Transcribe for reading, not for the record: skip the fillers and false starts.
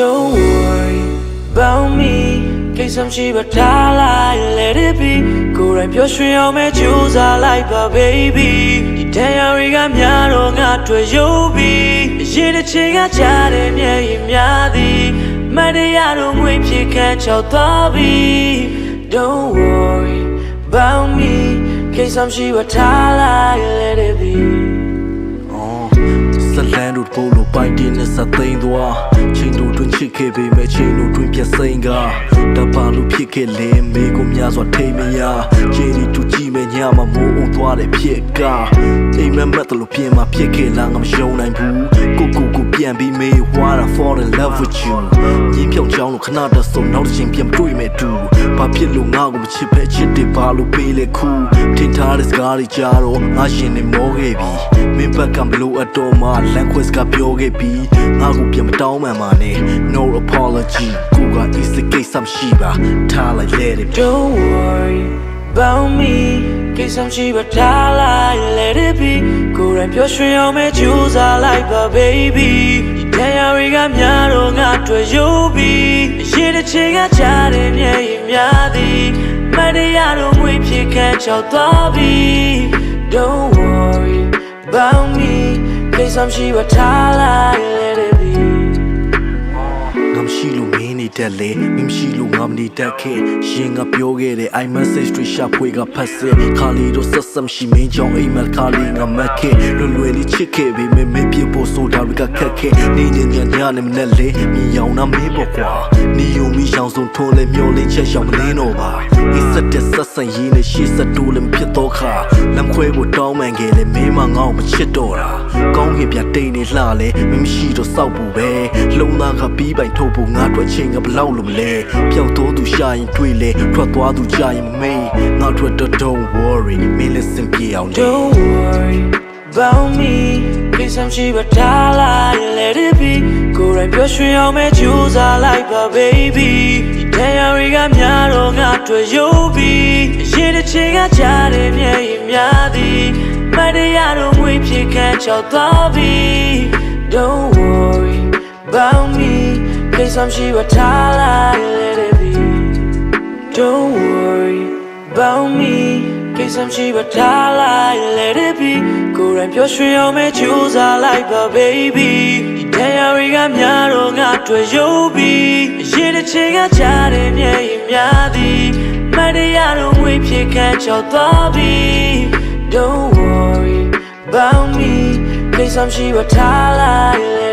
Don't worry about me ကိစ္စမရှိပါထားလိုက် Let it be ကိုယ်တိုင်ပြောရွှင်အောင်မဲ့ကြိုးစားလိုက်ပါ baby ဒီတရားတွေကများတော့ငါတွေ့ရုပ်ပြီးအရင်တစ်ချိန်ကကြားတဲ့မျက်ရည်များသည်မတရားတော့ငွေဖြစ်ခန့်ချောက်သွားပြီ Don't worry about me ကိစ္စမရှိပါထားလိုက် Let it be Land would follow by dinner satin dwa chain do twin chike be me chain do twin pya singa da pa lu phit ke le me ko mya swa thai me ya cheri tu chi me nya ma mo on twa de phit ka ai me mat lo pyin ma phit ke la ngam shong nain bu ko pyan bi me wanna fall in love with you yin pyaw chang lo khana da so naw chin pyan twai me tu ba phit lo nga ko ma chit phe chit de ba lo pe le khu tin tha de scar ri ja ro nga shin ne mo ge bi min bat kam lo ato ma Language ကပြောခဲ့ပြီးငါ့ကိုပြန်မတောင်းမှန်ပါနဲ့ No apology ကိုက is the case မရှိပါထားလိုက် let it Don't worry about me ကိစ္စမရှိပါထားလိုက် Let it be ကိုယ်တိုင်ပြောရွှင်အောင်မဲ့ကြိုးစားလိုက်ပါ baby ဒီတရားတွေကများတော့ငါတွေ့ရုပ်ပြီးအရင်တစ်ချိန်ကကြားတဲ့မျက်ရည်များသည်မတရားတော့ငွေဖြစ်ခန့်ချောက်သွားပြီ Don't worry about meကိစ္စမရှိပါထားလိုက် Let it be ငါမရှိလို့မင်းနေတတ်လေမင်းမရှိလို့ငါမနေတတ်ခဲ့ရှင်ကပြောခဲ့တဲ့ I message တွေရှာဖွေကဖတ်စစ်ခါလီတို့ဆက်စမ်းရှိမင်းကြောင့်အိမ်မက်ခါလီငါမက်ခဲ့လွယ်လွယ်လေးချစ်ခဲ့ပြီးမင်းပြဖို့ဆိုတာတွေကခက်ခဲ့နေညညနဲ့မနဲ့လေမြင်ရောင်နာမင်းပေါ့ကွာနေယုံမီရှောင်းစုံထုံးလေမျောလေးချက်ရှောင်းမလင်းတော့ပါဒီစက်တဲ့ဆက်ဆံရေးနဲ့ရှေ့ဆက်တိုးလည်းဖြစ်တော့ခါလမ်းခွဲဖို့တောင်းမှန်ခဲ့လေမင်းမငေါ့မချစ်တော့တာကောင်းကင်ပြတိတ်နေလှလေမင်းမရှိတော့စောက်ဖို့ပဲလုံသားကပြီးပိုင်ထုတ်ဖို့ငါတို့ချင်းကဘလောက်လို့မလဲပျောက်တော့သူရှာရင်တွေ့လေထွက်သွားသူကြာရင်မေးငါတို့တော့ don't worry မင်း listen ပြေအောင်လေ Don't worry about me ကိစ္စမရှိပါထားလိုက် Let it be ကိုယ်တိုင်ပြောရွှင်အောင်မဲ့ကြိုးစားလိုက်ပါ baby ဒီတရားတွေကများတော့ငါတွေ့ရုပ်ပြီးအရင်တစ်ချိန်ကကြားတဲ့မျက်ရည်များသည်မတရားတော့ငွေဖြစ်ခန့်ချောက်သွားပြီ Don't worry about me ကိစ္စမရှိပါထားလိုက် Let it be Don't worry about me ကိစ္စမရှိပါထားလိုက် Let it be ကိုယ်တိုင်ပြောရွှင်အောင်မဲ့ကြိုးစားလိုက်ပါ baby ဒီတရားတွေကများတော့ငါတွေ့ရုပ်ပြီးအရင်တစ်ချိန်ကကြားတဲ့မျက်ရည်များသည်မတရားတော့ငွေဖြစ်ခန့်ချောက်သွားပြီ Don't worry about me ကိစ္စမရှိပါထားလိုက်